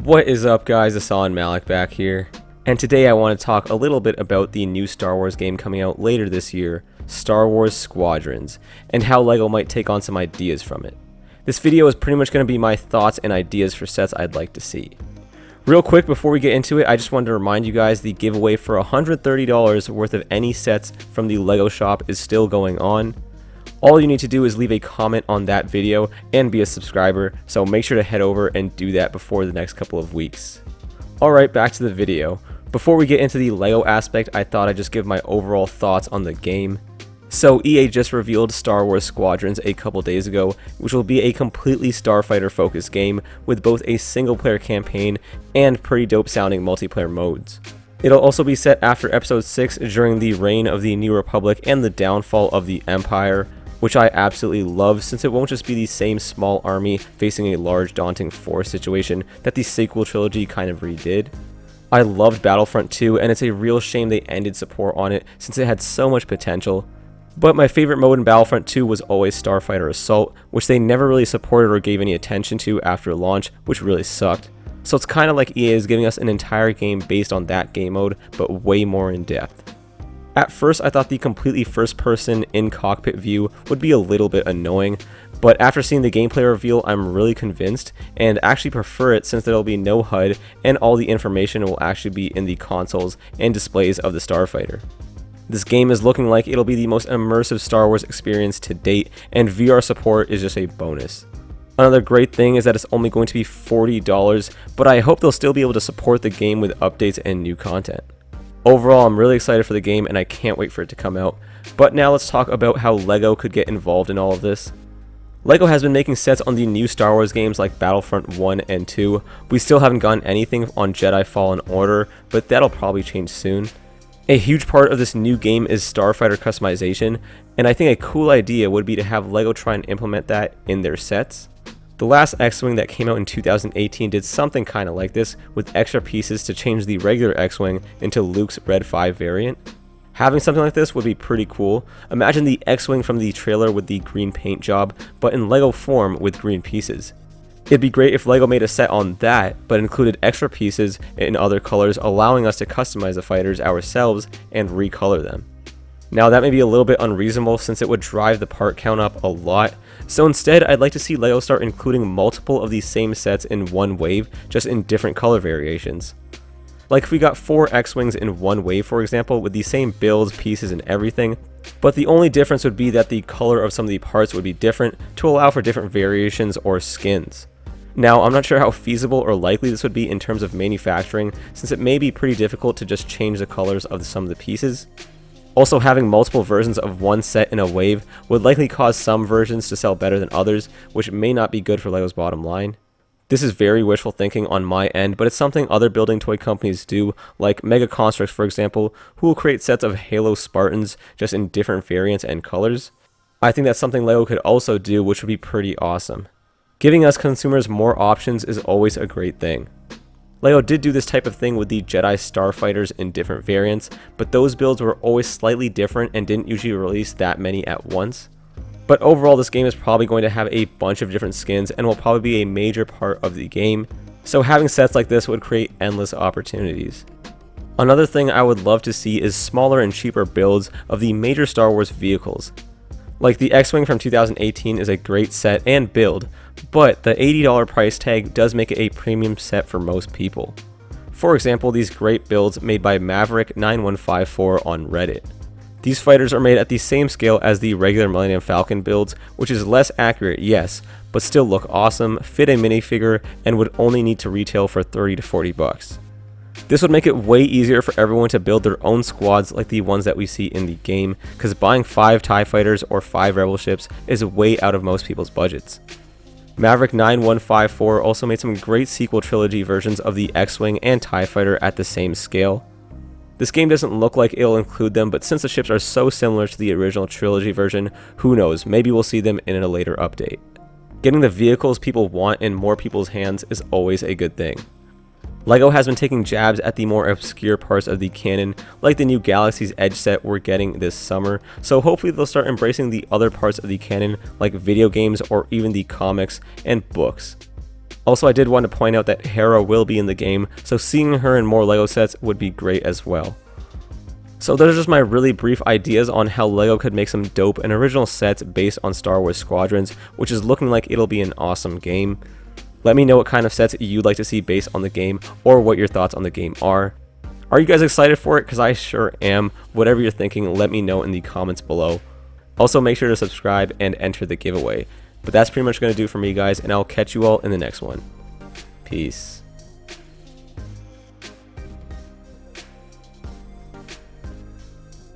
What is up, guys? Hassan Malik back here, and today I want to talk a little bit about the new Star Wars game coming out later this year, Star Wars Squadrons, and how LEGO might take on some ideas from it. This video is pretty much going to be my thoughts and ideas for sets I'd like to see. Real quick before we get into it, I just wanted to remind you guys the giveaway for $130 worth of any sets from the LEGO shop is still going on. All you need to do is leave a comment on that video and be a subscriber, so make sure to head over and do that before the next couple of weeks. Alright, back to the video. Before we get into the LEGO aspect, I thought I'd just give my overall thoughts on the game. So EA just revealed Star Wars Squadrons a couple days ago, which will be a completely Starfighter focused game with both a single player campaign and pretty dope sounding multiplayer modes. It'll also be set after episode 6 during the reign of the New Republic and the downfall of the Empire, which I absolutely love since it won't just be the same small army facing a large daunting force situation that the sequel trilogy kind of redid. I loved Battlefront 2 and it's a real shame they ended support on it since it had so much potential. But my favorite mode in Battlefront 2 was always Starfighter Assault, which they never really supported or gave any attention to after launch, which really sucked. So it's kind of like EA is giving us an entire game based on that game mode, but way more in depth. At first, I thought the completely first-person in-cockpit view would be a little bit annoying, but after seeing the gameplay reveal, I'm really convinced, and actually prefer it since there will be no HUD, and all the information will actually be in the consoles and displays of the Starfighter. This game is looking like it'll be the most immersive Star Wars experience to date, and VR support is just a bonus. Another great thing is that it's only going to be $40, but I hope they'll still be able to support the game with updates and new content. Overall, I'm really excited for the game and I can't wait for it to come out. But now let's talk about how LEGO could get involved in all of this. LEGO has been making sets on the new Star Wars games like Battlefront 1 and 2. We still haven't gotten anything on Jedi Fallen Order, but that'll probably change soon. A huge part of this new game is Starfighter customization, and I think a cool idea would be to have LEGO try and implement that in their sets. The last X-Wing that came out in 2018 did something kind of like this, with extra pieces to change the regular X-Wing into Luke's Red 5 variant. Having something like this would be pretty cool. Imagine the X-Wing from the trailer with the green paint job, but in LEGO form with green pieces. It'd be great if LEGO made a set on that, but included extra pieces in other colors, allowing us to customize the fighters ourselves and recolor them. Now that may be a little bit unreasonable since it would drive the part count up a lot, so instead I'd like to see LEGO start including multiple of these same sets in one wave, just in different color variations. Like if we got 4 X-Wings in one wave, for example, with the same builds, pieces, and everything, but the only difference would be that the color of some of the parts would be different to allow for different variations or skins. Now, I'm not sure how feasible or likely this would be in terms of manufacturing, since it may be pretty difficult to just change the colors of some of the pieces. Also, having multiple versions of one set in a wave would likely cause some versions to sell better than others, which may not be good for LEGO's bottom line. This is very wishful thinking on my end, but it's something other building toy companies do, like Mega Construx for example, who will create sets of Halo Spartans just in different variants and colors. I think that's something LEGO could also do, which would be pretty awesome. Giving us consumers more options is always a great thing. LEGO did do this type of thing with the Jedi Starfighters in different variants, but those builds were always slightly different and didn't usually release that many at once. But overall, this game is probably going to have a bunch of different skins and will probably be a major part of the game, so having sets like this would create endless opportunities. Another thing I would love to see is smaller and cheaper builds of the major Star Wars vehicles. Like the X-Wing from 2018 is a great set and build, but the $80 price tag does make it a premium set for most people. For example, these great builds made by Maverick9154 on Reddit. These fighters are made at the same scale as the regular Millennium Falcon builds, which is less accurate, yes, but still look awesome, fit a minifigure, and would only need to retail for $30 to $40. This would make it way easier for everyone to build their own squads like the ones that we see in the game, because buying 5 TIE fighters or 5 Rebel ships is way out of most people's budgets. Maverick9154 also made some great sequel trilogy versions of the X-Wing and TIE fighter at the same scale. This game doesn't look like it'll include them, but since the ships are so similar to the original trilogy version, who knows, maybe we'll see them in a later update. Getting the vehicles people want in more people's hands is always a good thing. LEGO has been taking jabs at the more obscure parts of the canon, like the new Galaxy's Edge set we're getting this summer, so hopefully they'll start embracing the other parts of the canon like video games or even the comics and books. Also, I did want to point out that Hera will be in the game, so seeing her in more LEGO sets would be great as well. So those are just my really brief ideas on how LEGO could make some dope and original sets based on Star Wars Squadrons, which is looking like it'll be an awesome game. Let me know what kind of sets you'd like to see based on the game, or what your thoughts on the game are. Are you guys excited for it? Because I sure am. Whatever you're thinking, let me know in the comments below. Also, make sure to subscribe and enter the giveaway. But that's pretty much going to do for me, guys, and I'll catch you all in the next one. Peace.